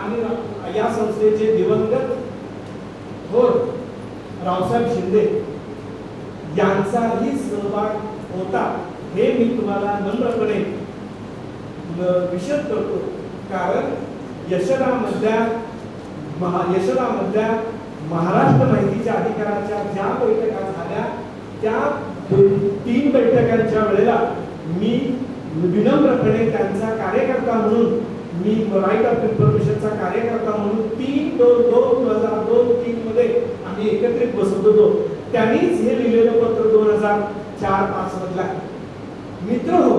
आणि या संस्थेचे दिवंगत थोर रावसाहेब शिंदे यांचाही सहभाग होता हे मी तुम्हाला नम्रपणे विशद करतो. कारण यशोदामधल्या महाराष्ट्र माहितीच्या अधिकाराच्या ज्या बैठका झाल्या त्या 3 बैठकांच्या वेळेला मी विनम्रपणे त्यांचा कार्यकर्ता म्हणून, मी राईट ऑफ इन्फॉर्मेशनचा कार्यकर्ता म्हणून 3/2/2002-3 मध्ये आम्ही एकत्रित बसत होतो. त्यांनीच हे लिहिलेलं पत्र 2004-05 मधला. मित्र हो,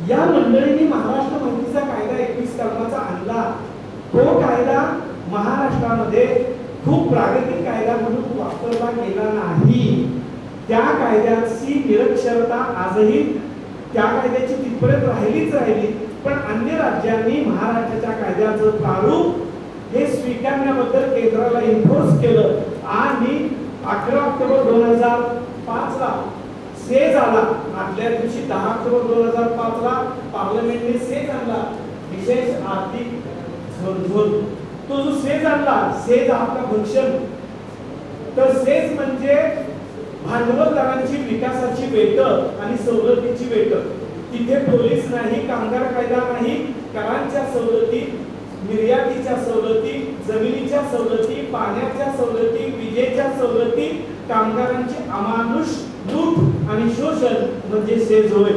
या मंडळींनी महाराष्ट्र माहितीचा कायदा 21 कलमाचा आणला. तो कायदा महाराष्ट्रामध्ये खूप प्रागतिक कायदा म्हणून वापरला गेला नाही. त्या कायद्याची निरक्षरता आजही त्या कायद्याची तिथपर्यंत राहिली. पण अन्य राज्यांनी महाराष्ट्राच्या कायद्याचं प्रारूप हे स्वीकारण्याबद्दल केंद्राला इन्फोर्स केलं आणि 11 ऑक्टोबर 2005 ला सेज आला. आदल्या दिवशी 10 ऑक्टोबर 2005 ला पार्लमेंटने सेज आणला, विशेष आर्थिक झोन. तो जो सेज आणला, सेज आपला फंक्शन, तर सेज म्हणजे भांडवलदारांची विकासाची बैठक आणि सवलतीची बैठक. तिथे पोलीस नाही, कामगार कायदा नाही, करांच्या सवलती, निर्यातीच्या सवलती, जमिनीच्या सवलती, पाण्याच्या सवलती, विजेच्या सवलती, कामगारांची अमानुष लूट आणि शोषण म्हणजे सेज होय.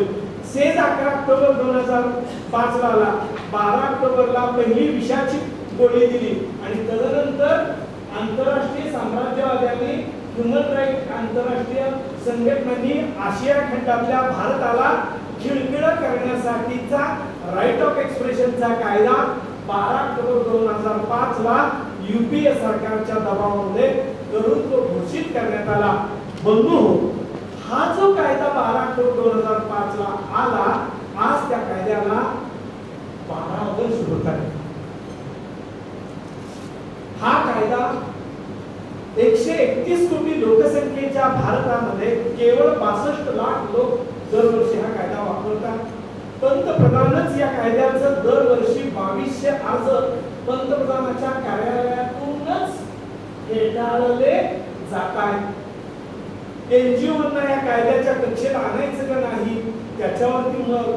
सेज 11 ऑक्टोबर 2005 ला आला. 12 ऑक्टोबरला पहिली विषाची गोळी दिली आणि तदनंतर आंतरराष्ट्रीय साम्राज्यवाद्यांनी, ह्युमन राईट आंतरराष्ट्रीय संघटनांनी आशिया खंडातल्या भारताला खिळखिळं करण्यासाठीचा राईट ऑफ एक्सप्रेशनचा कायदा 12 ऑक्टोबर 2005 ला युपीए सरकारच्या दबावामुळे करून तो घोषित करण्यात आला. बंधू, हा जो कायदा 12 ऑक्टोबर 2005 ला आला, आज त्या कायद्याला 12 वर्ष होत आहे. हा कायदा 131 कोटी लोकसंख्येच्या भारतामध्ये केवळ 62 लाख लोक दरवर्षी हा कायदा वापरतात. पंतप्रधानच या कायद्याचं दरवर्षी 2200 अर्ज पंतप्रधानाच्या कार्यालयातूनच फेटाळले जातात. एनजीओना या कायद्याच्या कक्षेत आणायचं का नाही त्याच्यावरती मग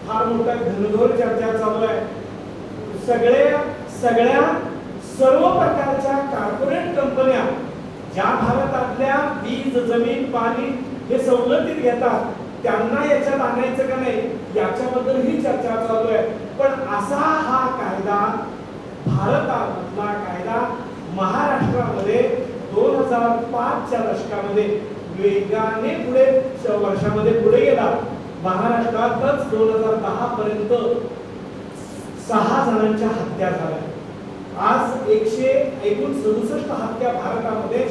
फार मोठा घनघोर चर्चा चालू आहे. सगळ्या सर्व प्रकारच्या कॉर्पोरेट कंपन्या ज्या भारतातल्या वीज, जमीन, पाणी हे सवलतीत घेतात, त्यांना याच्यात आणायचं का नाही याच्याबद्दल ही चर्चा चालू आहे. पण असा हा कायदा, भारतातला कायदा महाराष्ट्रामध्ये 2005च्या दशकामध्ये वेगाने वर्षामध्ये पुढे गेला. महाराष्ट्रातच 2010 पर्यंत 6 जणांच्या हत्या झाल्या. आज 167 हत्या भारतामध्ये,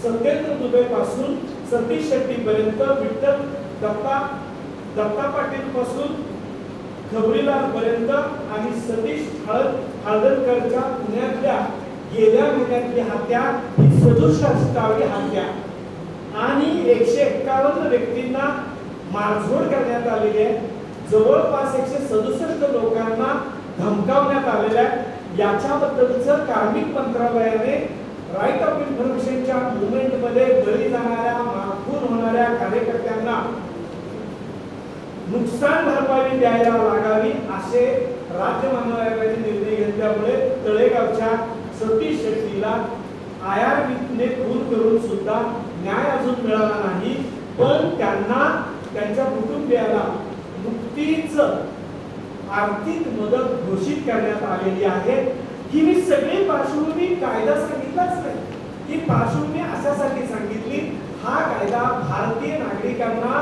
सत्येंद्र दुबे पासून सतीश शेट्टी पर्यंत, विठ्ठल दत्ता पाटील पासून खबरीलाल पर्यंत आणि सतीश हळदणकरच्या पुण्यातल्या गेल्या महिन्यातली हत्या ही 67वी हत्या आणि 151 व्यक्तींना मारझोड करण्यात आलेली आहे. जवळपास 167 लोकांना धमकावण्यात आलेल्या आहे. याच्याबद्दलचं कार्मिक मंत्रालयाने राईट ऑफ इन्फॉर्मेशनच्या मुवमेंट मध्ये बळी जाणाऱ्या, मारहाण होणाऱ्या कार्यकर्त्यांना नुकसान भरपाई द्यायला लागावी असे राज्य मंत्रालयाने निर्णय घेतल्यामुळे तळेगावच्या सतीश शेट्टीला IRBने खून करून सुद्धा न्याय अजून मिळाला नाही. पण त्यांना, त्यांच्या कुटुंबियाला नुकतीच आर्थिक मदत घोषित करण्यात आलेली आहे. ही मी सगळी पार्श्वभूमी कायदा सांगितलाच नाही, ही पार्श्वभूमी अशासाठी सांगितली, हा कायदा भारतीय नागरिकांना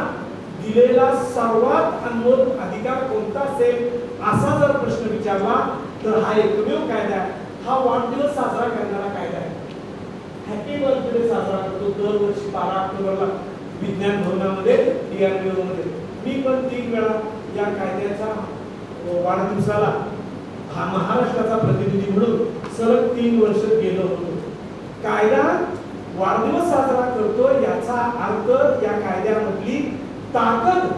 दिलेला सर्वात अनमोल अधिकार कोणता असेल असा जर प्रश्न विचारला तर हा एकमेव कायदा आहे. हा वाढदिवस साजरा करणारा कायदा आहे. हॅपी बर्थडे साजरा करतो दरवर्षी 12 ऑक्टोबरला विज्ञान भवनामध्ये, DRDO मध्ये. मी पण 3 वेळा या कायद्याच्या वाढदिवसाला हा महाराष्ट्राचा प्रतिनिधी म्हणून सलग 3 वर्ष गेलो होतो. कायदा वाढदिवस साजरा करतो याचा अर्थ या कायद्यामधली ताकद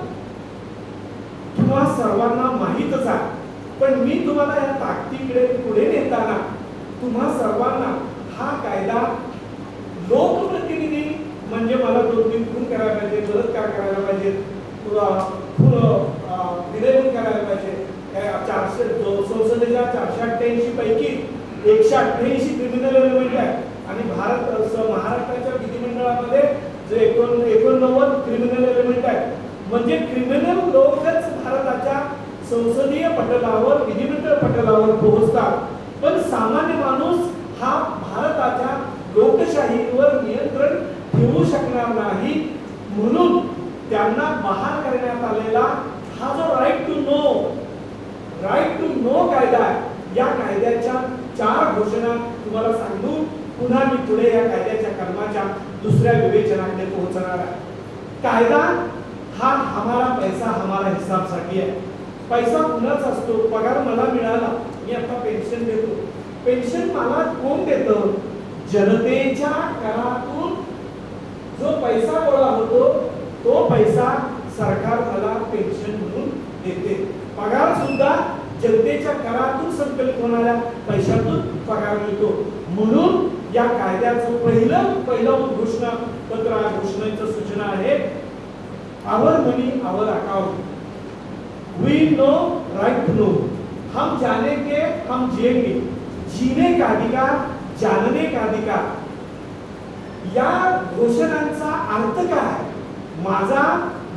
तुम्हा सर्वांना माहीतच आहे. पण मी तुम्हाला या ताकदीकडे पुढे नेताना तुम्हा सर्वांना हा कायदा लोकप्रतिनिधी म्हणजे मला 2-3 खून करायला पाहिजे, बलात्कार करायला पाहिजे, विनय करायला पाहिजे, संसदेच्या 488 पैकी 188 क्रिमिनल एलिमेंट आहे आणि महाराष्ट्राच्या विधिमंडळामध्ये जे 89 क्रिमिनल एलिमेंट आहे. म्हणजे क्रिमिनल लोकच भारताच्या संसदीय पटलावर, विधिमंडळ पटलावर पोहोचतात, पण सामान्य माणूस हा भारताच्या लोकशाहीवर नियंत्रण ठेवू शकणार नाही. म्हणून त्यांना बहाल करण्यात आलेला हा जो राईट टू नो कायदा आहे, या कायद्याच्या 4 घोषणा तुम्हाला सांगून पुन्हा मी पुढे या कायद्याच्या कलमाच्या दुसऱ्या विवेचनाकडे पोहोचणार आहे. कायदा हा हमारा पैसा हमारा हिसाबसाठी आहे. पैसा कुणाचा असतो? पगार मला मिळाला, मी आता पेन्शन देतो. पेन्शन मला कोण देतं? जनतेच्या करातून जो पैसा गोळा होतो तो पैसा सरकार मला पेन्शन म्हणून देते. पगार सुद्धा जनतेच्या करातून संकलित होणाऱ्या पैशातून पगार मिळतो. म्हणून या कायद्याचं पहिलं घोषणा पत्र, घोषणेचं सूचना आहे, our money our account, we know right to know, हम जानेंगे हम जिएंगे, जीने का अधिकार, जानने का अधिकार. या घोषणांचा अर्थ काय?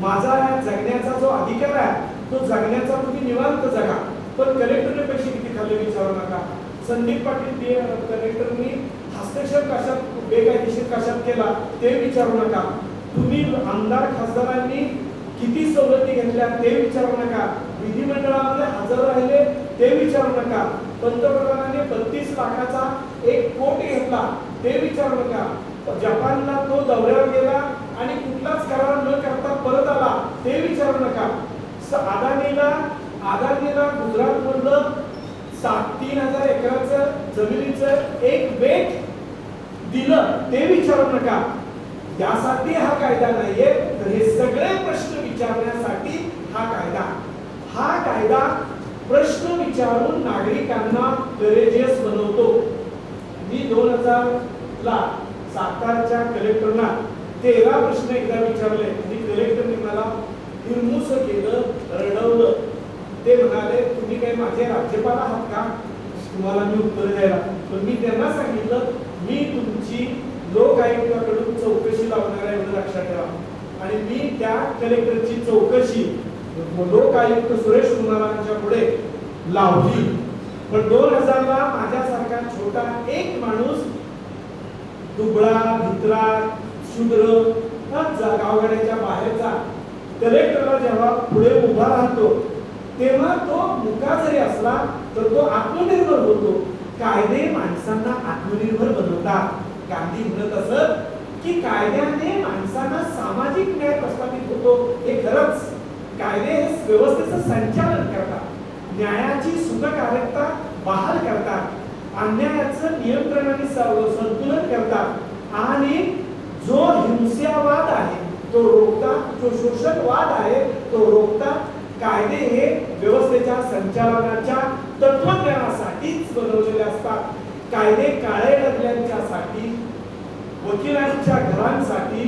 माझा जगण्याचा जो अधिकार आहे तो जगण्याचा तुम्ही निवांत जगा, पण कलेक्टरने पैसे किती खाल्ले विचारू नका. संदीप पाटील कलेक्टरनी हस्तक्षेप कशात बेकायदेशीर कशात केला ते विचारू नका. तुम्ही आमदार खासदारांनी किती सवलती घेतल्या ते विचारू नका. विधिमंडळामध्ये हजर राहिले ते विचारू नका. पंतप्रधानांनी 32 लाखाचा एक कोट घेतला ते विचारू नका. जपानला तो दौऱ्यावर गेला आणि कुठलाच करार न करता परत आला ते विचारू नका. अदानीला गुजरात मधलं 3,000 एकराचं जमिनीचं एक बेट दिलं ते विचारू नका. यासाठी हा कायदा नाहीये, तर हे सगळे प्रश्न विचारण्यासाठी हा कायदा प्रश्न विचारून नागरिकांना करेजियस बनवतो. मी 2000 ला सातारच्या कलेक्टरना 13 प्रश्न एकदा विचारले आणि कलेक्टरने मला हिरमुस केलं, रडवलं. ते म्हणाले, तुम्ही काय माझे राज्यपाल आहात का तुम्हाला मी उत्तर द्यायला? पण मी त्यांना सांगितलं, मी तुमची लोक आयुक्ताकडून चौकशी लावणार आहे एवढं लक्षात ठेवा. आणि मी त्या कलेक्टरची चौकशी लोक आयुक्त सुरेश कुमारांच्या पुढे लावली. पण 2000 ला माझ्यासारखा छोटा एक माणूस, दुबळा, भित्रा, शूद्र, गावगाड्याच्या बाहेरचा कलेक्टरला जेव्हा पुढे उभा राहतो तेव्हा तो मुका जरी असला तर तो आत्मनिर्भर होतो. कायदे माणसांना आत्मनिर्भर बनवतात. गांधी म्हणत असत की कायद्याने माणसांना सामाजिक न्याय प्रस्थापित होतो. हे खरंच कायदे हे व्यवस्थेचं संचालन करतात, न्यायाची सुखकारकता बहाल करतात, अन्यायाचं नियंत्रण आणि संतुलन करतात आणि जो हिंसावाद आहे तो रोखतात, जो शोषणवाद आहे तो रोखतात. कायदे हे व्यवस्थेच्या संचालनाच्या तत्वज्ञानासाठीच बनवलेले असतात. कायदे काळे डगल्यांच्यासाठी, वकिलांच्या घरांसाठी,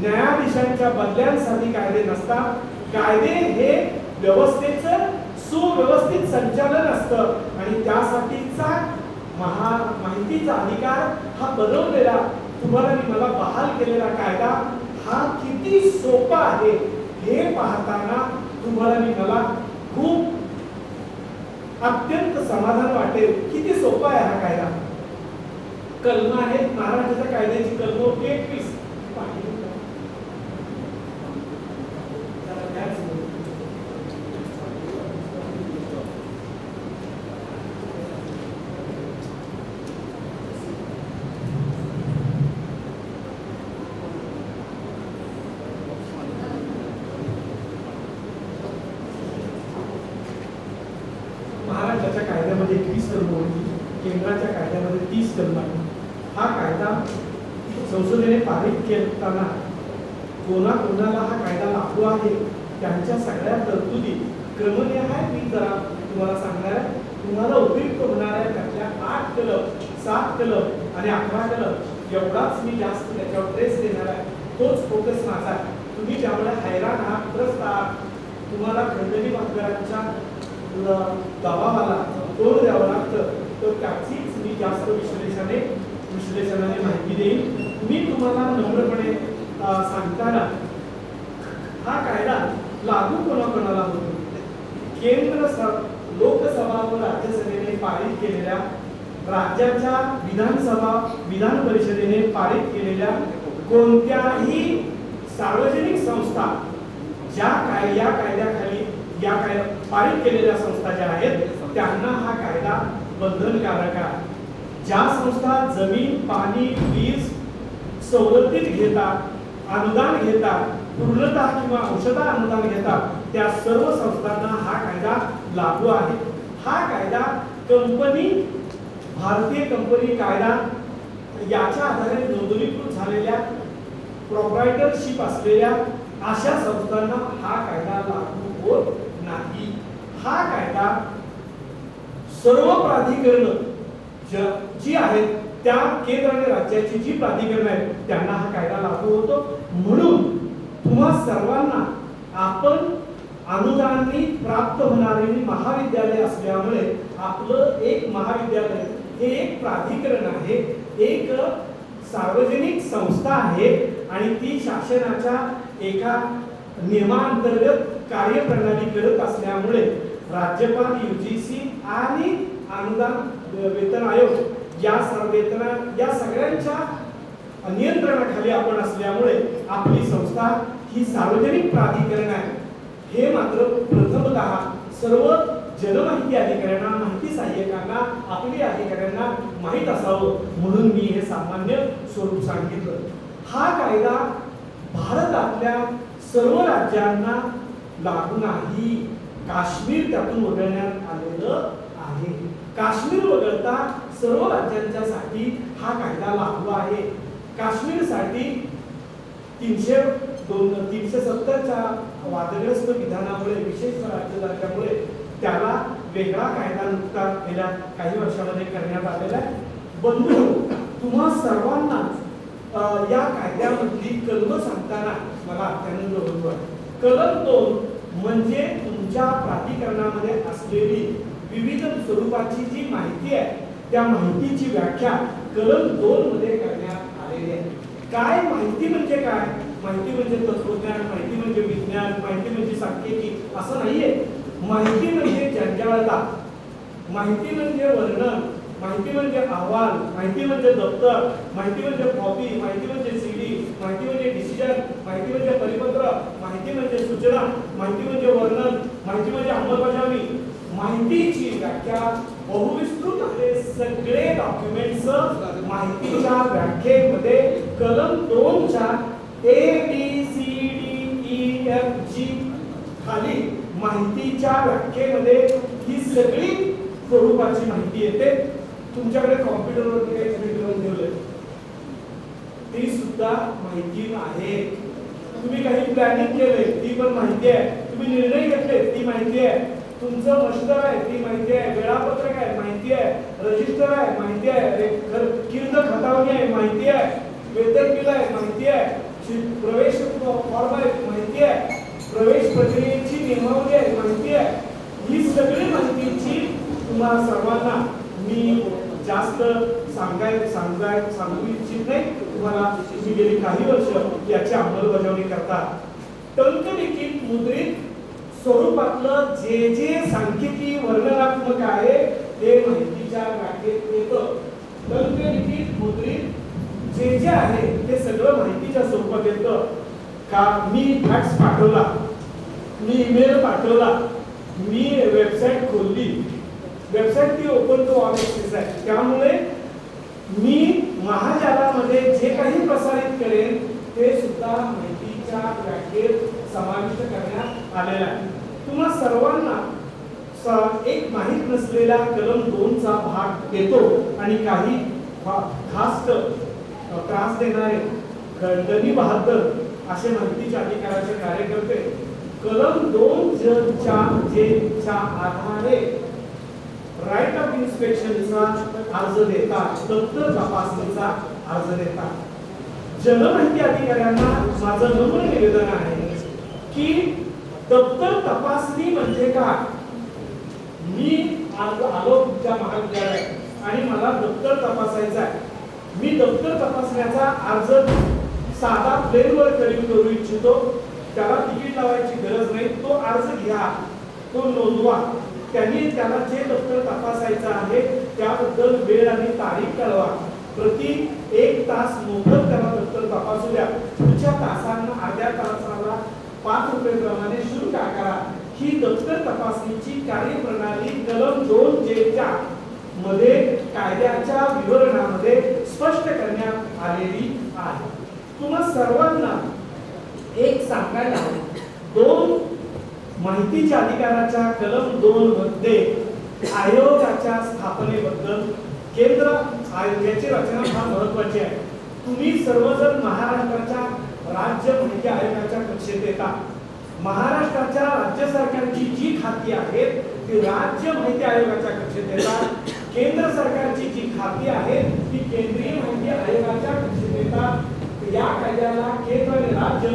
न्यायाधीशांच्या बदल्यांसाठी कायदे नसतात. कायदे हे व्यवस्थेचं सुव्यवस्थित संचालन असतं आणि त्यासाठीचा माहितीचा अधिकार हा बनवलेला, तुम्हाला आणि मला बहाल केलेला कायदा हा किती सोपा आहे हे पाहताना तुम्हाला आणि मला खूप अत्यंत समाधान वाटेल. किती सोपा आहे हा कायदा. कलम आहेत महाराष्ट्राच्या कायद्याची कलम 21. महाराष्ट्राच्या कायद्यामध्ये 21 कलम होती, केंद्राच्या कायद्यामध्ये 30 कलम आहे. हा कायदा संसदेने पारित केताना कोणाला हा कायदा लागू आहे त्यांच्या सगळ्या तरतुदी क्रमनिहाय मी जरा तुम्हाला सांगणार आहे. तुम्हाला उपयुक्त होणार आहे त्यातल्या 8 कलम 7 कलम आणि 11 कलम एवढाच मी जास्त त्याच्यावर ट्रेस देणार आहे, तोच फोकस माझा आहे. तुम्ही ज्यामुळे हैराण आहात, त्रस्त आहात, तुम्हाला खंडणी भागीदारांच्या दबावाला तोंड द्यावं लागतं, तर त्याचीच मी जास्त विश्लेषणाने माहिती देईन. मी तुम्हाला नम्रपणे सांगताना हा कायदा लागू कोणाकोणाला होतो? केंद्र लोकसभा व राज्यसभेने पारित केलेल्या, राज्याच्या विधान परिषदेने पारित केलेल्या कोणत्याही सार्वजनिक संस्था ज्या या कायद्याखाली पारित केलेल्या संस्था ज्या आहेत त्यांना हा कायदा बंधनकारक आहे. ज्या संस्था जमीन, पाणी, वीज सवलतीत घेतात, अनुदान घेतात, पूर्णतः किंवा अंशतः अनुदान घेतात, त्या सर्व संस्थांना हा कायदा लागू आहे. हा कायदा भारतीय कंपनी कायदा याच्या आधारे नोंदणीकृत झालेल्या प्रोप्रायटरशिप असलेल्या अशा संस्थांना हा कायदा लागू होत नाही. हा कायदा सर्व प्राधिकरण जी आहेत त्या केंद्र आणि राज्याची जी प्राधिकरण आहेत त्यांना हा कायदा लागू होतो. म्हणून तुम्हा सर्वांना आपण अनुदानाने प्राप्त होणारी महाविद्यालय असल्यामुळे आपलं एक महाविद्यालय हे एक प्राधिकरण आहे, एक सार्वजनिक संस्था आहे आणि ती शासनाच्या एका नियमांतर्गत कार्यप्रणाली करत असल्यामुळे राज्यपाल, UGC आणि अनुदान वेतन आयोग या सगळ्यांच्या नियंत्रणाखाली आपण असल्यामुळे आपली संस्था ही सार्वजनिक प्राधिकरण आहे. हे मात्र प्रथमतः सर्व जनमाहिती अधिकाऱ्यांना, माहिती सहाय्यकांना, आपली अधिकाऱ्यांना माहीत असावं म्हणून मी हे सामान्य स्वरूप सांगितलं. हा कायदा भारतातल्या सर्व राज्यांना लागू नाही. काश्मीर त्यातून वगळण्यात आलेलं आहे. काश्मीर वगळता सर्व राज्यांच्यासाठी हा कायदा लागू आहे. काश्मीरसाठी 370च्या वादग्रस्त विधानामुळे, विशेष राज्य झाल्यामुळे त्याला वेगळा कायदा नुकताच गेल्या काही वर्षामध्ये करण्यात आलेला आहे. बंधू, तुम्हा सर्वांना या कायद्यामधली कलम सांगताना मला अत्यानंद होतो आहे. कलम 2 म्हणजे तुमच्या प्राधिकरणामध्ये असलेली विविध स्वरूपाची जी माहिती आहे त्या माहितीची व्याख्या कलम 2 मध्ये करण्यात आलेली आहे. काय माहिती म्हणजे काय? माहिती म्हणजे तत्वज्ञान, माहिती म्हणजे विज्ञान, माहिती म्हणजे सांख्यिकी असं नाहीये. माहिती म्हणजे जंजाळता, माहिती म्हणजे वर्णन, माहिती म्हणजे अहवाल, माहिती म्हणजे दप्तर, माहिती म्हणजे कॉपी, माहिती म्हणजे CD, माहिती म्हणजे डिसिजन, माहिती म्हणजे परिपत्र, माहिती म्हणजे सूचना, माहिती म्हणजे वर्णन, माहिती म्हणजे अंमलबजावणी. माहितीची व्याख्या बहुविस्तृत आहे. सगळे डॉक्युमेंट्स माहितीच्या व्याख्येमध्ये कलम 2 च्या ABCDEFG खाली माहितीच्या व्याख्येमध्ये ही सगळी स्वरूपाची माहिती येते. तुमच्याकडे कॉम्प्युटरवरती काही स्क्रीनवर ठेवले ती सुद्धा माहिती आहे. तुम्ही काही प्लॅनिंग केले ती पण माहिती आहे. तुम्ही निर्णय घेतले ती माहिती आहे. तुमचं मस्टर आहे ती माहिती आहे. वेळापत्रक आहे माहिती आहे. रजिस्टर आहे माहिती आहे. किर्द खतावणी आहे माहिती आहे. वेतन बिल आहे माहिती आहे. प्रवेश फॉर्म आहे माहिती आहे. प्रवेश प्रक्रियेची नियमावली आहे माहिती आहे. ही सगळी माहितीची तुम्हाला सर्वांना मी जास्त सांगू इच्छित नाही. तुम्हाला तुम्ही गेली काही वर्ष याची अंमलबजावणी करता. टंकलिखित मुद्रित स्वरूपातलं जे जे सांख्यिकी वर्णनात्मक आहे ते माहितीच्या व्याख्येत येतं. टंकलिखित मुद्रित जे जे आहे ते सगळं माहितीच्या स्वरूपात येतं. का मी फॅक्स पाठवला, मी ईमेल पाठवला, मी वेबसाईट खोलली, वेबसाईट ती ओपन टू ऑल ॲक्सेस आहे. त्यामुळे मी महाजालामध्ये जे काही प्रसारित करेन ते सुद्धा माहितीच्या व्याख्येत समाविष्ट करण्यात आलेला आहे. तुम्हा सर्वांना एक माहीत नसलेला कलम 2 चा भाग येतो आणि काही खास त्रास देणारे खंडणी बहादर असे माहितीच्या अधिकाराचे कार्यकर्ते कलम 2 च्या आधारे राईट ऑफ इन्स्पेक्शनचा अर्ज देतात, दप्तर तपासणीचा अर्ज देतात. जनमाहिती अधिकाऱ्यांना माझं नम्र निवेदन आहे की दप्तर तपासणी म्हणजे काय. मी आज आलो तुमच्या महाविद्यालयात आणि मला दप्तर तपासायचं आहे. मी दप्तर तपासण्याचा अर्ज साधा प्लेनवर करू इच्छितो. त्याला तिकीट लावायची गरज नाही. तो अर्ज घ्या, तो नोंदवा. त्यांनी त्याला जे दप्तर तपासायचं आहे त्याबद्दल वेळ आणि तारीख कळवा. प्रति 1 तास मोफत त्याला दप्तर तपासू द्या. पुढच्या तासांना अर्ध्या तासाला 5 रुपये प्रमाणे शुल्क आकारा. ही दप्तर तपासणीची कार्यप्रणाली कलम 2J मध्ये कायद्याच्या विवरणामध्ये स्पष्ट करण्यात आलेली आहे. तुम्हा सर्वांना एक सांगायला दोन माहितीच्या अधिकाराच्या कलम 2 मध्ये आयोगाच्या स्थापनेबद्दल केंद्र आयोगाची रचना फार महत्त्वाची आहे. तुम्ही सर्वजण महाराष्ट्राच्या राज्य माहिती आयोगाच्या कक्षेत येतात. महाराष्ट्राच्या राज्य सरकारची जी खाती आहेत ती राज्य माहिती आयोगाच्या कक्षेत येतात. केंद्र सरकारची जी खाती आहेत ती केंद्रीय माहिती आयोगाच्या कक्षेत येतात. या कायद्याला केंद्र आणि राज्य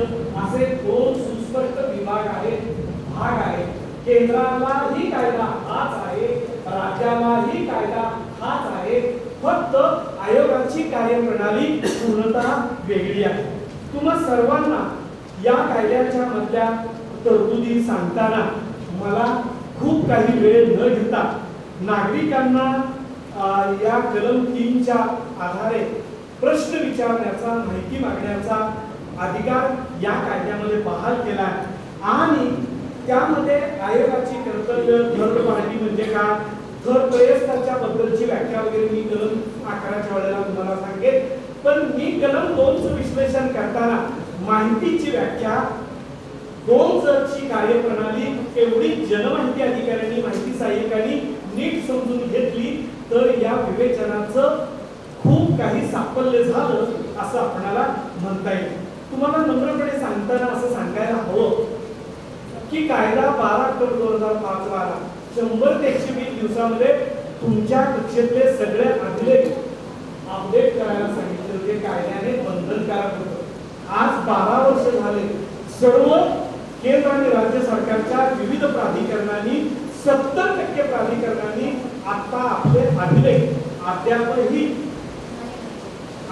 असे 2 सुस्पष्ट विभाग आहेत, भाग आहेत. केंद्रालाही कायदा हाच आहे, राज्यालाही कायदा हाच आहे. फक्त आयोगाची कार्यप्रणाली पूर्णतः वेगळी आहे. तुम्हा सर्वांना या कायद्याच्या मधल्या तरतुदी सांगताना मला खूप काही वेळ न घेता नागरिकांना या कलम 3च्या आधारे प्रश्न विचारण्याचा, माहिती मागण्याचा अधिकार या कायद्यामध्ये बहाल केला आहे. आणि त्यामध्ये आयोगाची कर्तव्य, थर्ड पार्टी म्हणजे काय, थर्ड प्रयत्नाच्या बद्दलची व्याख्या वगैरे मी कलम 11च्या वेळेला तुम्हाला सांगेन. पण मी कलम 2चं विश्लेषण करताना माहितीची व्याख्या, 2ची कार्यप्रणाली एवढी जनमाहिती अधिकाऱ्यांनी, माहिती सहाय्यकांनी नीट समजून घेतली तर या विवेचनाचं खूप काही साफल्य झालं असं आपल्याला म्हणता येईल. तुम्हाला नम्रपणे सांगताना असं सांगायला हवं की कायदा 12/2005 100 ते 120 दिवसामध्ये तुमच्या कक्षेतले सगळे अभिलेख अपडेट करायला सांगितले होते. कायद्याने बंधनकारक होतं. आज 12 वर्ष झाले सर्व केंद्र आणि राज्य सरकारच्या विविध प्राधिकरणांनी 70% प्राधिकरणांनी आता आपले अभिलेख अद्यापही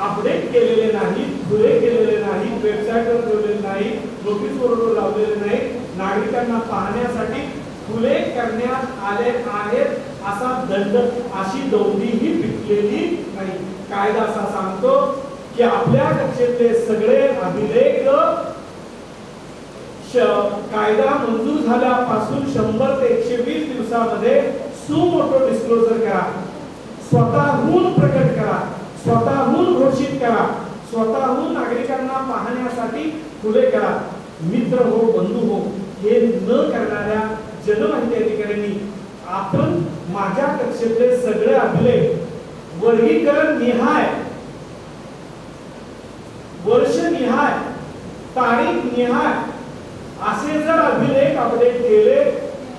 अपडेट केलेले नाही, खुले केलेले नाही, वेबसाईटवर ठेवलेले नाही, नोटीस बोर्डवर लावलेले नाही, नागरिकांना पाहण्यासाठी खुले करण्यात आले आहेत. असा दंड, अशी दौंडीही पिटलेली नाही. कायदा असा सांगतो की आपल्या कक्षेतले सगळे अभिलेख कायदा मंजूर झाल्यापासून 100 ते 120 दिवसामध्ये सुमोटो डिस्क्लोजर करा, स्वतःहून प्रकट करा, स्वतःहून घोषित करा, स्वतःहून नागरिकांना पाहण्यासाठी खुले करा. मित्र हो, बंधू हो, हे न करणाऱ्या जनमाहिती अधिकाऱ्यांनी आपण माझ्या कक्षेतले सगळे अभिलेख वर्गीकरण निहाय, वर्ष निहाय, तारीख निहाय असे जर अभिलेख अपडेट केले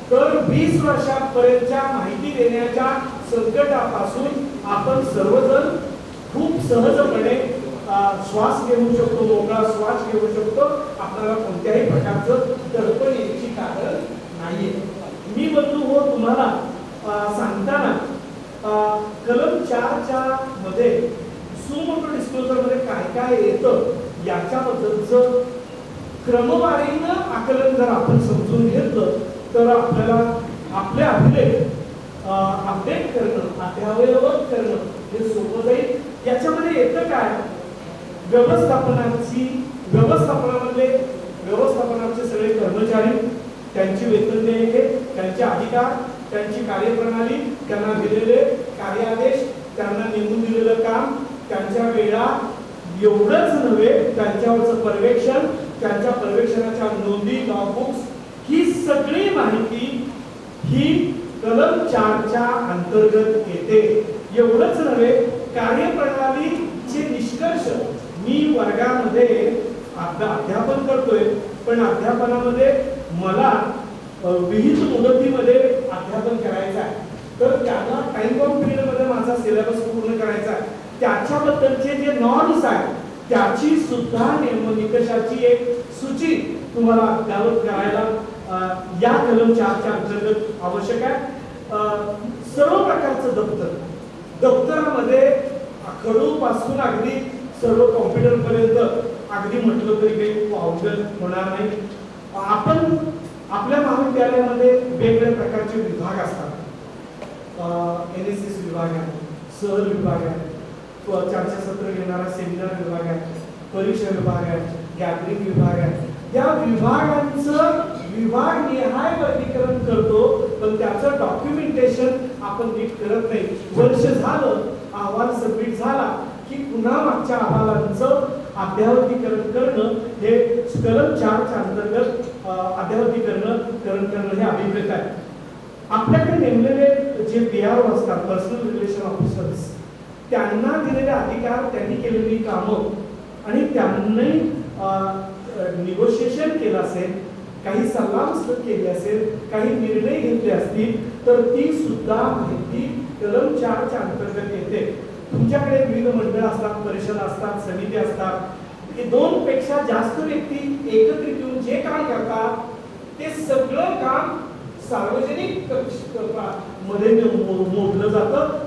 तर 20 वर्षापर्यंतच्या माहिती देण्याच्या संकटापासून आपण सर्वजण खूप सहजपणे श्वास घेऊ शकतो, मोकळा श्वास घेऊ शकतो. आपल्याला कोणत्याही प्रकारचं दडपण याची कारण नाहीये. मी बंधू हो तुम्हाला सांगताना कलम 4च्या मध्ये सुमोटो डिस्क्लोजर मध्ये काय काय येतं याच्याबद्दलचं क्रमवारीनं आकलन जर आपण समजून घेतलं तर आपल्याला आपले अभिलेख अपडेट करणं, अद्ययावत करणं हे सोपं जाईल. याच्यामध्ये येतं काय, व्यवस्थापनाचे सगळे कर्मचारी, त्यांची वेतन देयके, त्यांचे अधिकार, त्यांची कार्यप्रणाली, त्यांना दिलेले कार्यादेश, त्यांना नेमून दिलेलं काम, त्यांच्या वेळा, एवढंच नव्हे त्यांच्यावरचं पर्यवेक्षण, त्यांच्या पर्यवेक्षणाच्या नोंदी, लॉगबुक्स, ही सगळी माहिती ही कलम 4च्या अंतर्गत येते. एवढंच नव्हे, कार्यप्रणालीचे निष्कर्ष मी वर्गामध्ये अध्यापन करतोय, पण अध्यापनामध्ये मला विहित मुदतीमध्ये अध्यापन करायचं आहे. तर त्याला टाइम बाउंड पिरियड मध्ये माझा सिलेबस पूर्ण करायचा आहे, त्याच्याबद्दलचे जे नॉर्म्स आहेत त्याची सुद्धा निकषाची एक सूची तुम्हाला अद्यावत करायला या कलम 4च्या अंतर्गत आवश्यक आहे. सर्व प्रकारचं दप्तरामध्ये खडू पासून अगदी सर्व कॉम्प्युटर पर्यंत अगदी म्हटलं तरी काही अवघड होणार नाही. आपण आपल्या महाविद्यालयामध्ये वेगवेगळ्या प्रकारचे विभाग असतात. NSS विभाग आहे, सहल विभाग आहे, चर्चासत्र घेणारा सेमिनार विभाग आहे, परीक्षा विभाग आहे, गॅदरिंग विभाग आहे. या विभागांचं विभागनिहाय वर्गीकरण करतो, पण त्याचं डॉक्युमेंटेशन आपण नीट करत नाही. वर्ष झालं, अहवाल सबमिट झाला की पुन्हा मागच्या अहवालांचं अद्यावतीकरण करणं हे कलम 4च्या अंतर्गत अद्यावतीकरण करणं हे अभिप्रेत आहे. आपल्याकडे नेमलेले जे PRO असतात, पर्सनल रिलेशन ऑफिसर्स, त्यांना दिलेले अधिकार, त्यांनी केलेली कामं आणि त्यांनी निगोशिएशन केलं असेल, काही सल्लामसलत केली असेल, काही निर्णय घेतले असतील, तर ती सुद्धा माहिती कलम 4च्या अंतर्गत येते. तुमच्याकडे विविध मंडळ असतात, परिषद असतात, समिती असतात. हे 2 पेक्षा जास्त व्यक्ती एकत्रित येऊन जे काम करतात ते सगळं काम सार्वजनिक मध्ये मोडलं जातं.